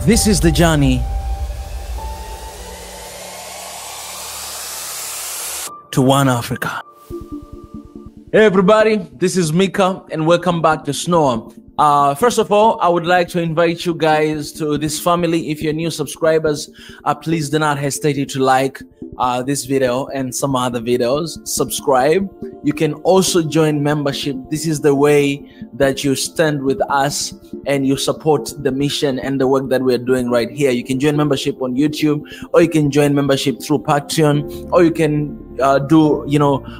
This is the journey to one Africa. Hey everybody, this is Mika and welcome back to SNOA. First of all, I would like to invite you guys to this family. If you're new subscribers, please do not hesitate to like this video and some other videos. Subscribe. You can also join membership. This is the way that you stand with us and you support the mission and the work that we're doing right here. You can join membership on YouTube, or you can join membership through Patreon, or you can do,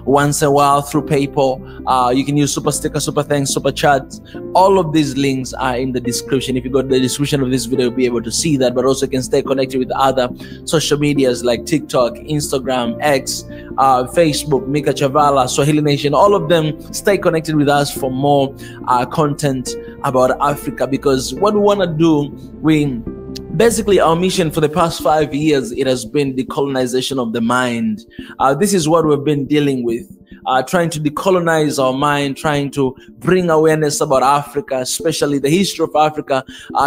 once a while through PayPal. You can use super sticker, super thanks, super chats. All of these links are in the description. If you go to the description of this video, you'll be able to see that, but also you can stay connected with other social medias like TikTok, Instagram, X, Facebook, Mika Chavala, Swahili Nation. All of them, stay connected with us for more content about Africa, because what we want to do, basically our mission for the past 5 years, it has been decolonization of the mind. This is what we've been dealing with, trying to decolonize our mind, trying to bring awareness about Africa, especially the history of Africa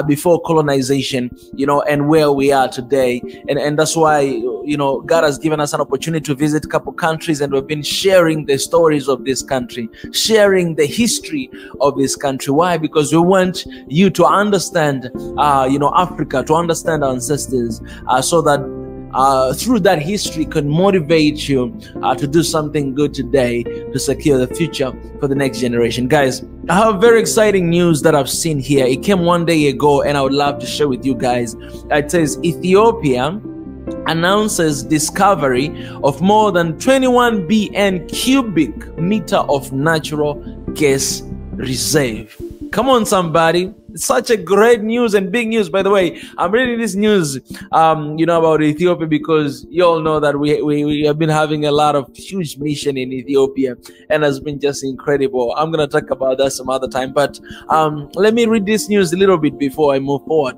before colonization, and where we are today. And that's why, God has given us an opportunity to visit a couple countries, and we've been sharing the stories of this country, sharing the history of this country. Why? Because we want you to understand, Africa, to understand our ancestors, so that through that history can motivate you to do something good today to secure the future for the next generation. Guys, I have very exciting news that I've seen here. It came one day ago and I would love to share with you guys. It says Ethiopia announces discovery of more than 21 BN cubic meter of natural gas reserve. Come on, somebody. It's such a great news and big news. By the way, I'm reading this news, about Ethiopia, because you all know that we have been having a lot of huge mission in Ethiopia, and has been just incredible. I'm going to talk about that some other time, but let me read this news a little bit before I move forward.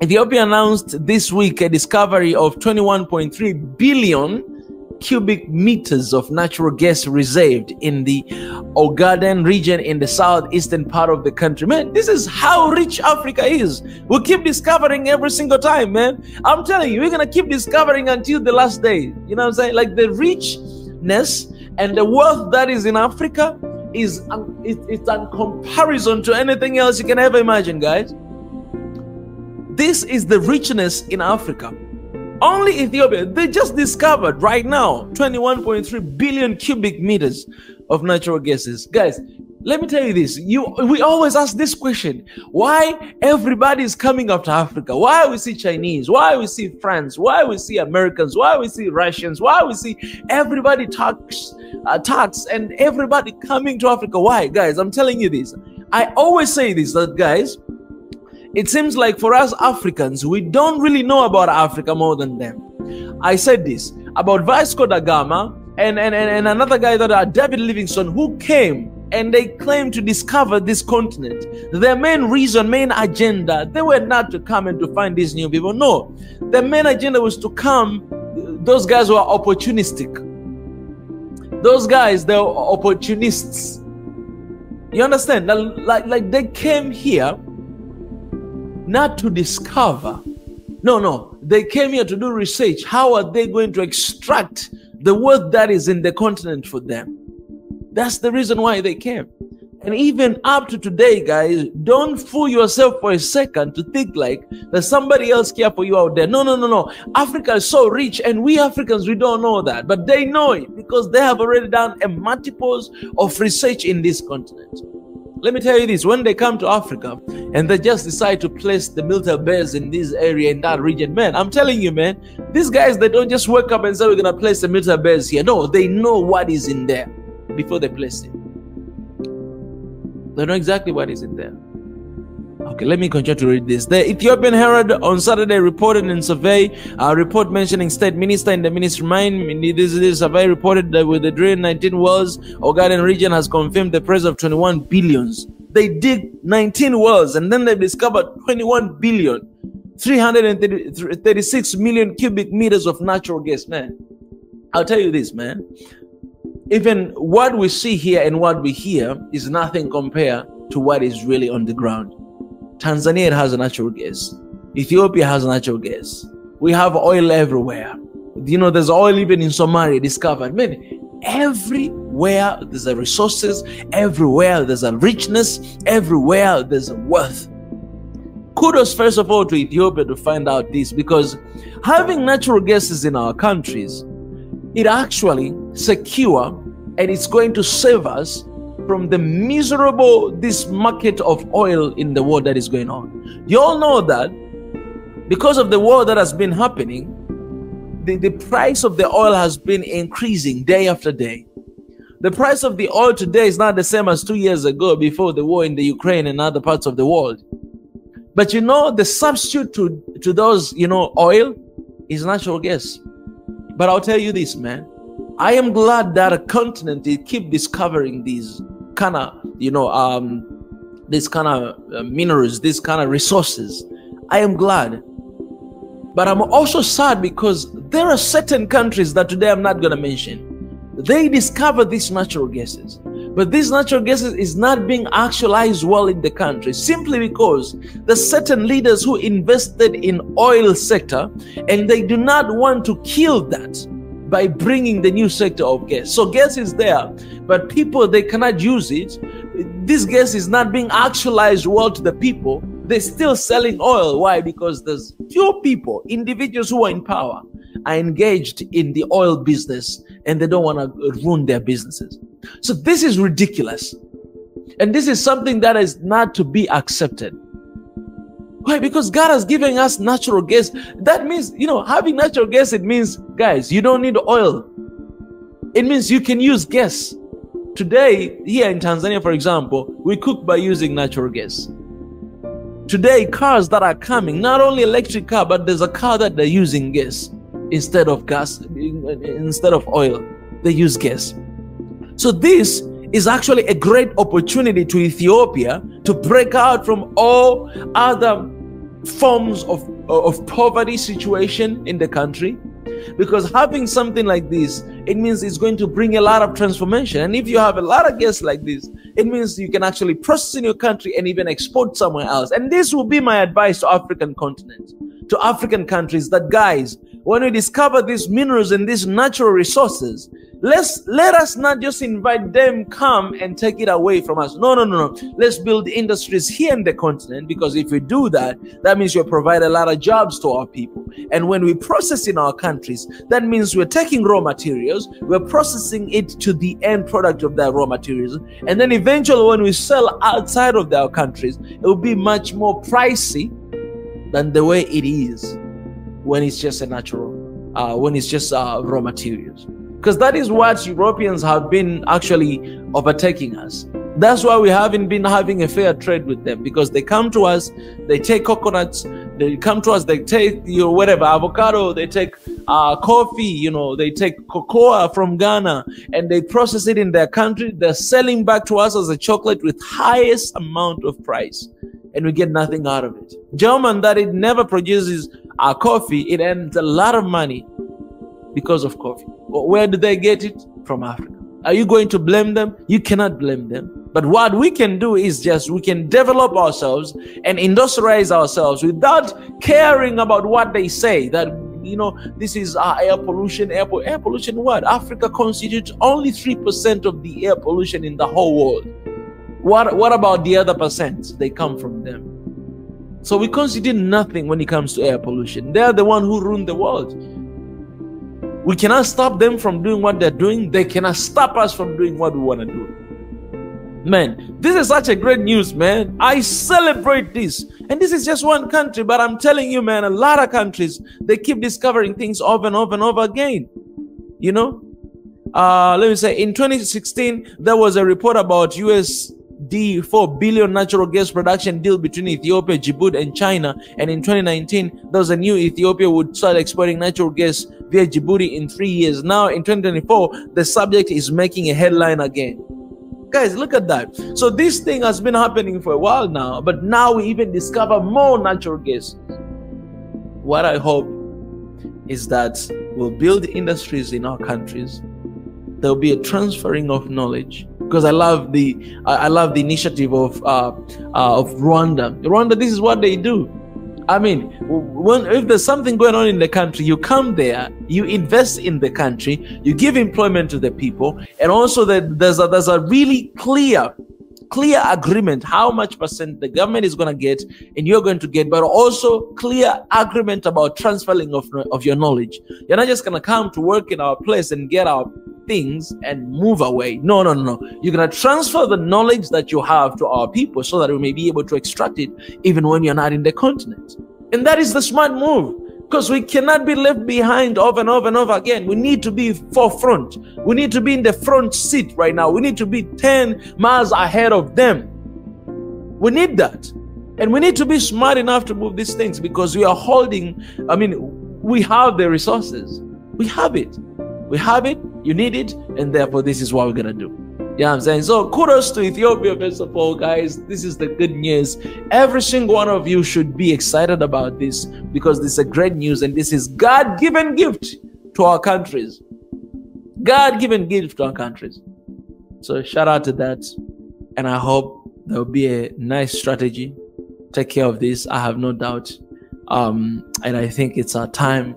Ethiopia announced this week a discovery of 21.3 billion cubic meters of natural gas reserved in the Ogaden region in the southeastern part of the country. Man, this is how rich Africa is. We'll keep discovering every single time, man. I'm telling you, we're going to keep discovering until the last day. You know what I'm saying? Like, the richness and the wealth that is in Africa is it's in comparison to anything else you can ever imagine, guys. This is the richness in Africa. Only Ethiopia, they just discovered right now 21.3 billion cubic meters of natural gases. Guys, let me tell you this. We always ask this question. Why everybody is coming after Africa? Why we see Chinese? Why we see France? Why we see Americans? Why we see Russians? Why we see everybody talks and everybody coming to Africa? Why? Guys, I'm telling you this. I always say this, that guys, it seems like for us Africans, we don't really know about Africa more than them. I said this about Vasco da Gama and another guy, that David Livingstone, who came and they claimed to discover this continent. Their main reason, main agenda, they were not to come and to find these new people. No, the main agenda was to come. Those guys were opportunistic. Those guys, they were opportunists. You understand? Like they came here not to discover. No, they came here to do research. How are they going to extract the wealth that is in the continent for them? That's the reason why they came. And even up to today, guys, don't fool yourself for a second to think like there's somebody else care for you out there. No. Africa is so rich, and we Africans, we don't know that. But they know it because they have already done a multiples of research in this continent. Let me tell you this, when they come to Africa and they just decide to place the military base in this area, in that region, man, I'm telling you, man, these guys, they don't just wake up and say, we're going to place the military base here. No, they know what is in there before they place it. They know exactly what is in there. Okay, let me continue to read this. The Ethiopian Herald on Saturday reported in survey, a report mentioning state minister in the ministry mind. This survey reported that with the drill 19 wells, Ogaden region has confirmed the presence of 21 billions. They dig 19 wells and then they discovered 21 billion, 336 million cubic meters of natural gas, man. I'll tell you this, man. Even what we see here and what we hear is nothing compared to what is really on the ground. Tanzania has a natural gas. Ethiopia has natural gas. We have oil everywhere. You know, there's oil even in Somalia discovered. Man, everywhere there's a resources, everywhere there's a richness, everywhere there's a wealth. Kudos first of all to Ethiopia to find out this, because having natural gases in our countries, it actually secure and it's going to save us from the miserable, this market of oil in the world that is going on. You all know that because of the war that has been happening, the price of the oil has been increasing day after day. The price of the oil today is not the same as 2 years ago before the war in the Ukraine and other parts of the world. But you know, the substitute to those, you know, oil is natural gas. But I'll tell you this, man. I am glad that a continent it keep discovering these kind of, you know, this kind of minerals, this kind of resources. I am glad. But I'm also sad because there are certain countries that today I'm not going to mention. They discover these natural gases. But these natural gases is not being actualized well in the country simply because the certain leaders who invested in oil sector and they do not want to kill that by bringing the new sector of gas. So gas is there, but people, they cannot use it. This gas is not being actualized well to the people. They're still selling oil. Why? Because there's few people, individuals who are in power, are engaged in the oil business and they don't want to ruin their businesses. So this is ridiculous. And this is something that is not to be accepted. Why? Because God has given us natural gas. That means, you know, having natural gas, it means, guys, you don't need oil. It means you can use gas. Today, here in Tanzania, for example, we cook by using natural gas. Today, cars that are coming, not only electric car, but there's a car that they're using gas instead of gas, instead of oil. They use gas. So this is actually a great opportunity to Ethiopia to break out from all other forms of poverty situation in the country, because having something like this, it means it's going to bring a lot of transformation. And if you have a lot of gas like this, it means you can actually process in your country and even export somewhere else. And this will be my advice to African continent, to African countries, that guys, when we discover these minerals and these natural resources, let us not just invite them come and take it away from us. No. Let's build industries here in the continent, because if we do that, that means we'll provide a lot of jobs to our people. And when we process in our countries, that means we're taking raw materials, we're processing it to the end product of that raw materials. And then eventually when we sell outside of our countries, it will be much more pricey than the way it is when it's just a natural, when it's just raw materials. Because that is what Europeans have been actually overtaking us. That's why we haven't been having a fair trade with them, because they come to us, they take coconuts, they come to us, they take, you know, whatever, avocado, they take coffee, you know, they take cocoa from Ghana and they process it in their country. They're selling back to us as a chocolate with highest amount of price, and we get nothing out of it. German, that it never produces coffee, it earns a lot of money because of coffee. Where do they get it? From Africa. Are you going to blame them? You cannot blame them. But what we can do is just, we can develop ourselves and industrialize ourselves without caring about what they say. That, you know, this is air pollution. Air pollution what? Africa constitutes only 3% of the air pollution in the whole world. What about the other percent? They come from them. So we constitute nothing when it comes to air pollution. They are the one who ruin the world. We cannot stop them from doing what they're doing. They cannot stop us from doing what we want to do. Man, this is such a great news, man. I celebrate this. And this is just one country, but I'm telling you, man, a lot of countries, they keep discovering things over and over and over again. You know? Let me say, in 2016, there was a report about $4 billion natural gas production deal between Ethiopia, Djibouti, and China. And in 2019, there was a new Ethiopia would start exporting natural gas via Djibouti in 3 years. Now, in 2024, the subject is making a headline again. Guys, look at that. So this thing has been happening for a while now, but now we even discover more natural gas. What I hope is that we'll build industries in our countries. There'll be a transferring of knowledge. Because I love the initiative of Rwanda. Rwanda, this is what they do. I mean, if there's something going on in the country, you come there, you invest in the country, you give employment to the people, and also that there's a really clear agreement how much percent the government is going to get and you're going to get, but also clear agreement about transferring of your knowledge. You're not just going to come to work in our place and get our things and move away. No. You're going to transfer the knowledge that you have to our people so that we may be able to extract it even when you're not in the continent. And that is the smart move, because we cannot be left behind over and over and over again. We need to be forefront. We need to be in the front seat right now. We need to be 10 miles ahead of them. We need that. And we need to be smart enough to move these things, because we are holding, we have the resources. We have it. We have it, you need it, and therefore this is what we're going to do. You know what I'm saying? So kudos to Ethiopia, first of all, guys. This is the good news. Every single one of you should be excited about this, because this is a great news, and this is God-given gift to our countries. God-given gift to our countries. So shout out to that, and I hope there will be a nice strategy. Take care of this, I have no doubt. And I think it's our time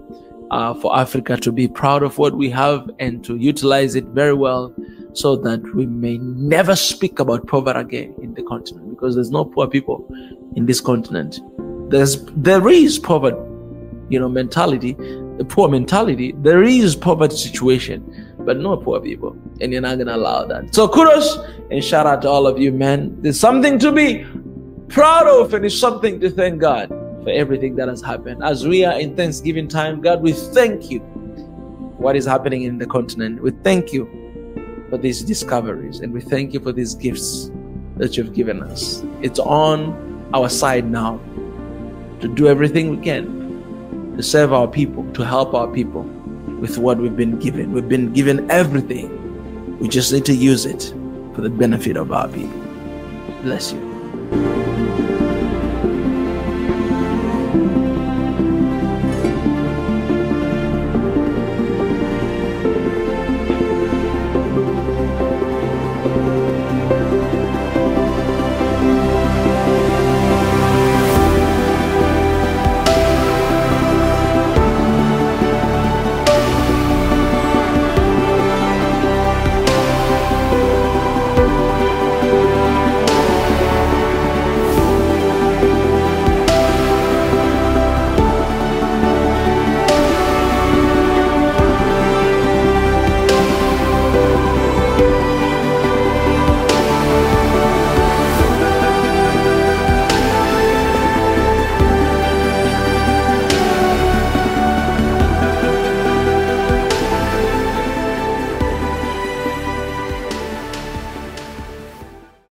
for Africa to be proud of what we have and to utilize it very well, so that we may never speak about poverty again in the continent, because there's no poor people in this continent. There is poverty, mentality, the poor mentality. There is poverty situation, but no poor people, and you're not gonna allow that. So kudos and shout out to all of you, man. There's something to be proud of, and it's something to thank God for everything that has happened. As we are in Thanksgiving time, God, we thank you what is happening in the continent. We thank you for these discoveries, and we thank you for these gifts that you've given us. It's on our side now to do everything we can to serve our people, to help our people with what we've been given. We've been given everything. We just need to use it for the benefit of our people. Bless you.